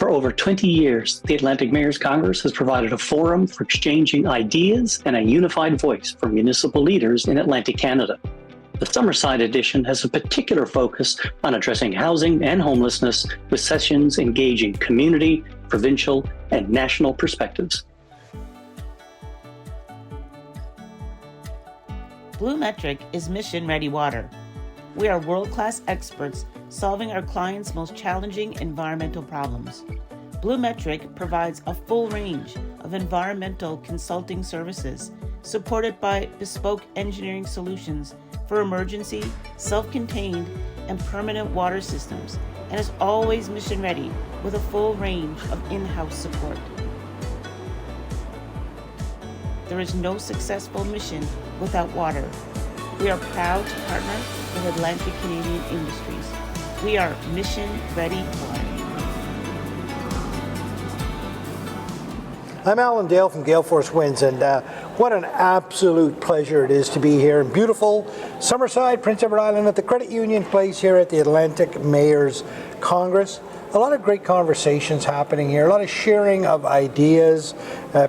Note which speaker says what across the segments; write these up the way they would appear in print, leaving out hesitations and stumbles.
Speaker 1: For over 20 years, the Atlantic Mayors Congress has provided a forum for exchanging ideas and a unified voice for municipal leaders in Atlantic Canada. The Summerside edition has a particular focus on addressing housing and homelessness, with sessions engaging community, provincial, and national perspectives.
Speaker 2: BlueMetric is mission-ready water. We are world-class experts solving our clients' most challenging environmental problems. BlueMetric provides a full range of environmental consulting services supported by bespoke engineering solutions for emergency, self-contained, and permanent water systems, and is always mission-ready with a full range of in-house support. There is no successful mission without water. We are proud to partner with Atlantic Canadian Industries. We are mission-ready water.
Speaker 3: I'm Alan Dale from Gale Force Winds, and what an absolute pleasure it is to be here in beautiful Summerside, Prince Edward Island, at the Credit Union Place here at the Atlantic Mayors Congress. A lot of great conversations happening here, a lot of sharing of ideas,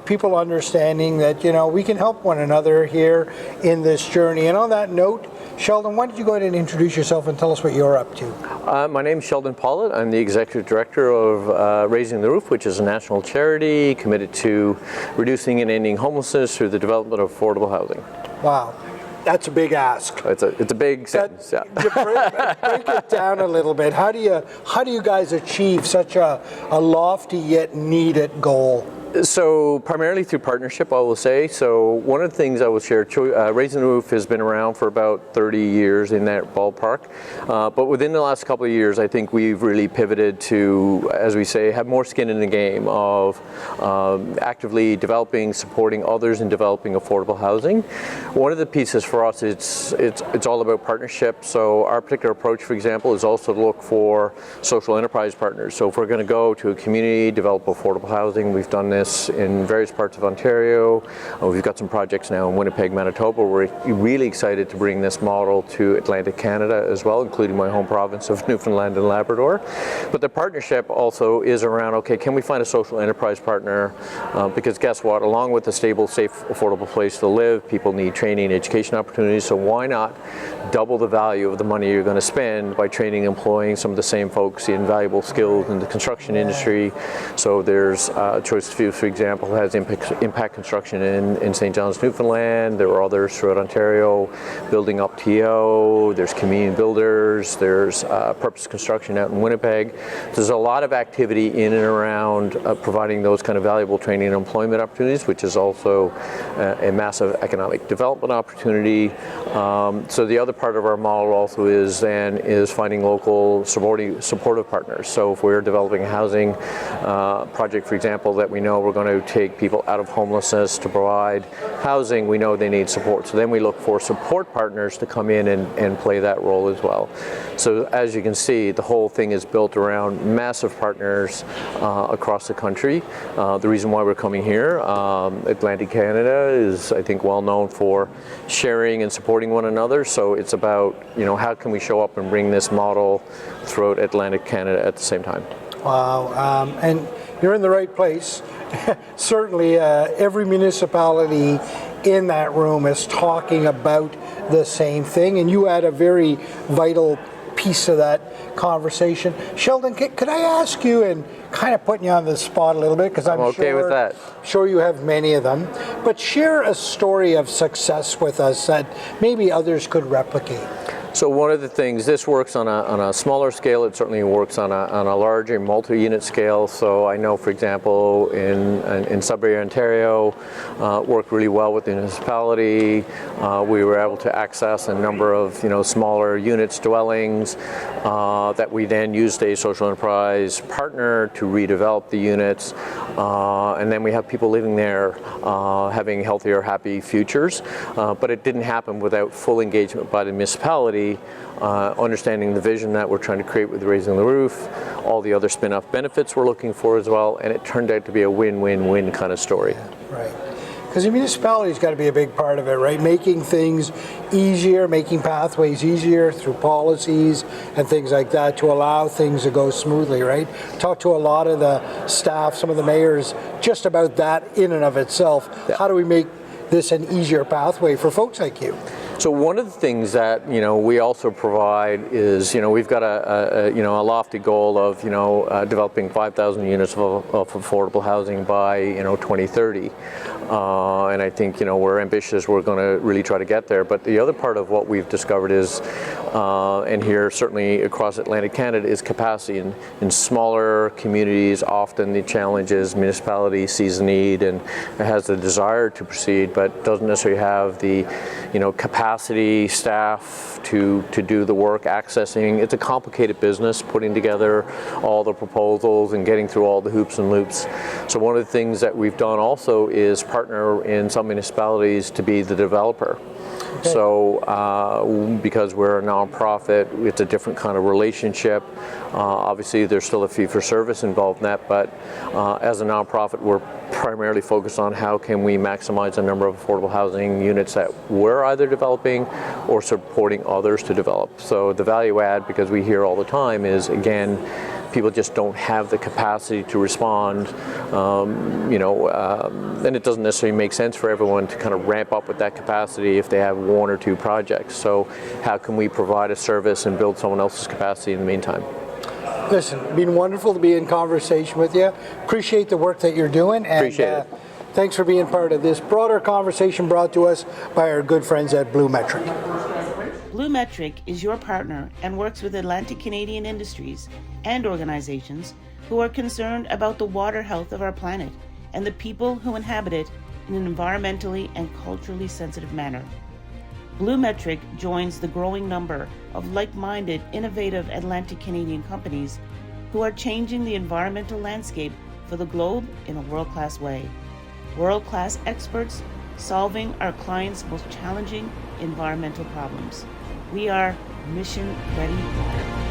Speaker 3: people understanding that, you know, we can help one another here in this journey. And on that note, Sheldon, why don't you go ahead and introduce yourself and tell us what you're up to?
Speaker 4: My name is Sheldon Pollett. I'm the Executive Director of Raising the Roof, which is a national charity committed to reducing and ending homelessness through the development of affordable housing.
Speaker 3: Wow. That's a big ask.
Speaker 4: It's a big sentence, yeah.
Speaker 3: Break it down a little bit. How do you guys achieve such a lofty yet needed goal?
Speaker 4: So primarily through partnership, I will say. So one of the things I will share, Raising the Roof has been around for about 30 years in that ballpark. But within the last couple of years, I think we've really pivoted to, as we say, have more skin in the game of actively developing, supporting others in developing affordable housing. One of the pieces for us, it's all about partnership. So our particular approach, for example, is also to look for social enterprise partners. So if we're going to go to a community, develop affordable housing, we've done this in various parts of Ontario. We've got some projects now in Winnipeg, Manitoba. We're really excited to bring this model to Atlantic Canada as well, including my home province of Newfoundland and Labrador. But the partnership also is around, okay, can we find a social enterprise partner? Because guess what, along with a stable, safe, affordable place to live, people need training and education opportunities, so why not double the value of the money you're going to spend by training and employing some of the same folks in valuable skills in the construction industry? So there's Choice Few, for example, has impact construction in St. John's, Newfoundland. There are others throughout Ontario, building up TO. There's community builders. There's purpose construction out in Winnipeg. There's a lot of activity in and around providing those kind of valuable training and employment opportunities, which is also a massive economic development opportunity. So the other part of our model also is finding local supportive partners. So if we're developing a housing project, for example, that we know we're going to take people out of homelessness to provide housing, we know they need support. So then we look for support partners to come in and play that role as well. So as you can see, the whole thing is built around massive partners across the country. The reason why we're coming here, Atlantic Canada is, I think, well known for sharing and supporting one another. So it's about, you know, how can we show up and bring this model throughout Atlantic Canada at the same time.
Speaker 3: Wow, and you're in the right place. Certainly every municipality in that room is talking about the same thing, and you add a very vital piece of that conversation. Sheldon, could I ask you, and kind of putting you on the spot a little bit, because I'm
Speaker 4: okay with that.
Speaker 3: Sure you have many of them, but share a story of success with us that maybe others could replicate.
Speaker 4: So one of the things, this works on a smaller scale. It certainly works on a larger multi-unit scale. So I know, for example, in Sudbury, Ontario, worked really well with the municipality. We were able to access a number of smaller units, dwellings, that we then used a social enterprise partner to redevelop the units, and then we have people living there having healthier, happy futures. But it didn't happen without full engagement by the municipality. Understanding the vision that we're trying to create with Raising the Roof, all the other spin-off benefits we're looking for as well, and it turned out to be a win-win-win kind of story.
Speaker 3: Right. Because the municipality's got to be a big part of it, right? Making things easier, making pathways easier through policies and things like that to allow things to go smoothly, right? Talk to a lot of the staff, some of the mayors, just about that in and of itself.
Speaker 4: Yeah.
Speaker 3: How do we make this an easier pathway for folks like you?
Speaker 4: So one of the things that we also provide is we've got a lofty goal of developing 5,000 units of affordable housing by 2030, and I think we're ambitious. We're going to really try to get there. But the other part of what we've discovered is, and here certainly across Atlantic Canada, is capacity. In smaller communities, often the challenge is municipality sees a need and has the desire to proceed, but doesn't necessarily have the capacity, staff to do the work, accessing. It's a complicated business, putting together all the proposals and getting through all the hoops and loops. So one of the things that we've done also is partner in some municipalities to be the developer. Okay. So because we're a nonprofit, it's a different kind of relationship. Obviously there's still a fee for service involved in that, but as a nonprofit, we're primarily focused on how can we maximize the number of affordable housing units that we're either developing or supporting others to develop. So the value add, because we hear all the time, is again, people just don't have the capacity to respond, and it doesn't necessarily make sense for everyone to kind of ramp up with that capacity if they have one or two projects. So how can we provide a service and build someone else's capacity in the meantime?
Speaker 3: Listen, it's been wonderful to be in conversation with you. Appreciate the work that you're doing. And,
Speaker 4: appreciate it.
Speaker 3: Thanks for being part of this broader conversation brought to us by our good friends at Blue Metric.
Speaker 2: Blue Metric is your partner and works with Atlantic Canadian industries and organizations who are concerned about the water health of our planet and the people who inhabit it in an environmentally and culturally sensitive manner. Blue Metric joins the growing number of like-minded, innovative Atlantic Canadian companies who are changing the environmental landscape for the globe in a world-class way. World-class experts solving our clients' most challenging environmental problems. We are Mission Ready Water.